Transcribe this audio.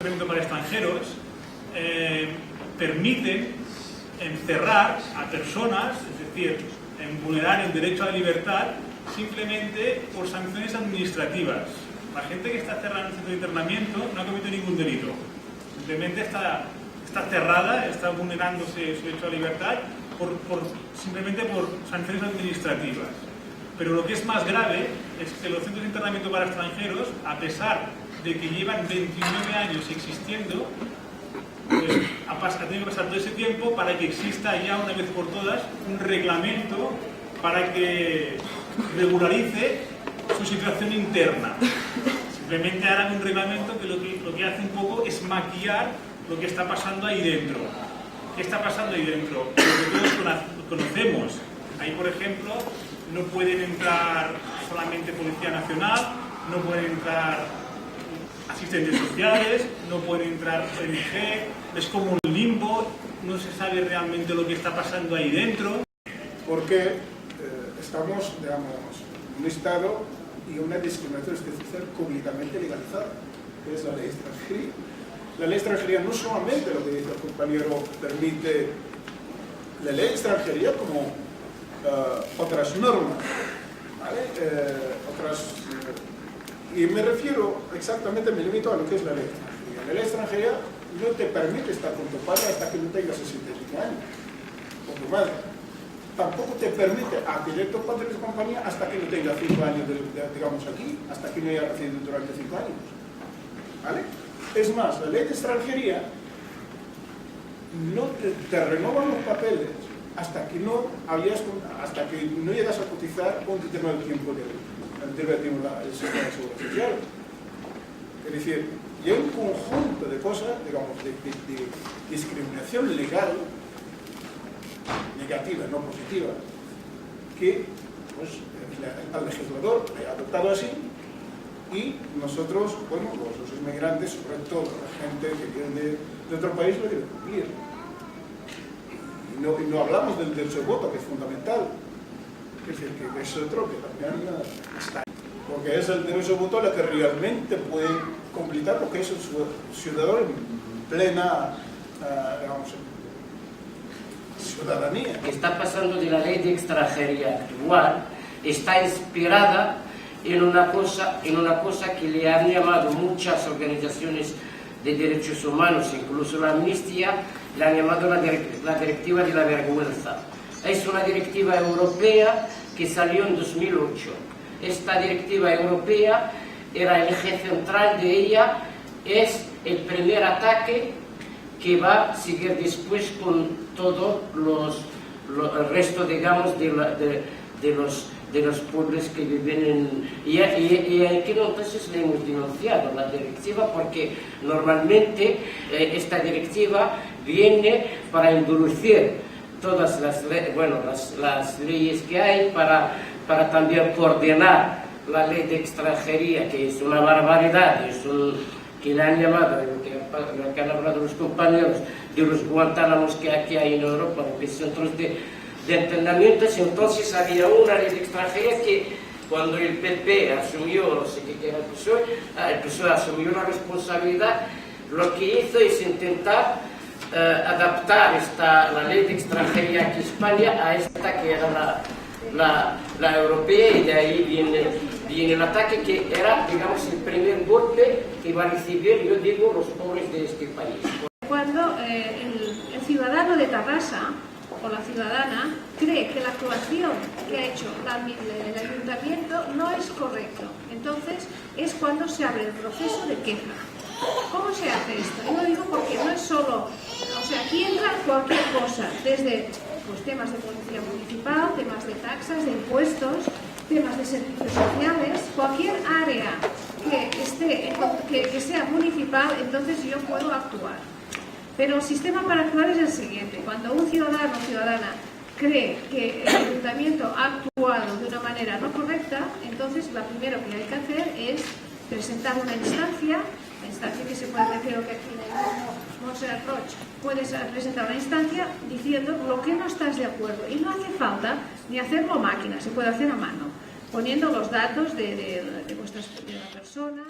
Centro para Extranjeros permiten encerrar a personas, es decir, en vulnerar el derecho a la libertad simplemente por sanciones administrativas. La gente que está cerrada en el centro de internamiento no ha cometido ningún delito, simplemente está cerrada, está vulnerándose su derecho a la libertad simplemente por sanciones administrativas. Pero lo que es más grave es que los centros de internamiento para extranjeros, a pesar de que llevan 29 años existiendo, pues ha tenido que pasar todo ese tiempo para que exista ya una vez por todas un reglamento para que regularice su situación interna. Simplemente harán un reglamento que lo que hace un poco es maquillar lo que está pasando ahí dentro. ¿Qué está pasando ahí dentro? Lo que todos conocemos. Ahí, por ejemplo, no pueden entrar solamente Policía Nacional, no pueden entrar asistentes sociales, no pueden entrar ONG, es como un limbo, no se sabe realmente lo que está pasando ahí dentro. Porque estamos, digamos, en un Estado y una discriminación especial completamente legalizada, que es la ley de extranjería. La ley de extranjería no solamente, lo que dice el compañero, permite la ley de extranjería como otras normas, ¿vale? Y me refiero exactamente, me limito a lo que es la ley de extranjería. La ley de extranjería no te permite estar con tu padre hasta que no tengas 65 años, con tu madre. Tampoco te permite adquirir tu padre de compañía hasta que no tenga 5 años, digamos aquí, hasta que no haya nacido durante 5 años. ¿Vale? Es más, la ley de extranjería no te renuevan los papeles hasta que no llegas a cotizar un determinado tiempo del sistema de seguridad social. Es decir, hay un conjunto de cosas, digamos, de discriminación legal, negativa, no positiva, que pues, el legislador ha adoptado así y nosotros, bueno, los inmigrantes, sobre todo la gente que viene de otro país, lo debe cumplir. Y no hablamos del derecho de voto, que es fundamental, es decir, que es otro que también está. Porque es el derecho de voto el que realmente puede completar lo que es el ciudadano en plena, digamos, ciudadanía. Lo que está pasando de la ley de extranjería actual está inspirada en una cosa que le han llamado muchas organizaciones de derechos humanos, incluso la Amnistía, le han llamado la directiva de la vergüenza. Es una directiva europea que salió en 2008. Esta directiva europea era el eje central de ella, es el primer ataque que va a seguir después con todo el resto, digamos, de los pueblos que viven en... Y aquí entonces le hemos denunciado la directiva porque normalmente esta directiva viene para endurecer todas las leyes que hay, para también coordinar la ley de extranjería, que es una barbaridad, que le han llamado, lo que han hablado los compañeros, de los Guantánamos que aquí hay en Europa, los centros de entrenamientos. Entonces había una ley de extranjería que cuando el PP asumió, no sé qué era el PSOE asumió la responsabilidad, lo que hizo es intentar adaptar la ley de extranjería aquí en España a esta que era la europea, y de ahí viene el ataque que era, digamos, el primer golpe que va a recibir, yo digo, los pobres de este país. Cuando el ciudadano de Tarrasa o la ciudadana cree que la actuación que ha hecho el ayuntamiento no es correcto, entonces es cuando se abre el proceso de queja. ¿Cómo se hace esto? Yo lo digo porque no es solo, o sea, aquí entra cualquier cosa, desde pues, temas de policía municipal, temas de taxas, de impuestos, temas de servicios sociales, cualquier área que sea municipal, entonces yo puedo actuar. Pero el sistema para actuar es el siguiente: cuando un ciudadano o ciudadana cree que el ayuntamiento ha actuado de una manera no correcta, entonces lo primero que hay que hacer es presentar una instancia, la instancia que se puede ver, creo que aquí en el Montserrat Roig, puedes presentar una instancia diciendo lo que no estás de acuerdo, y no hace falta ni hacerlo a máquina, se puede hacer a mano, poniendo los datos de la persona.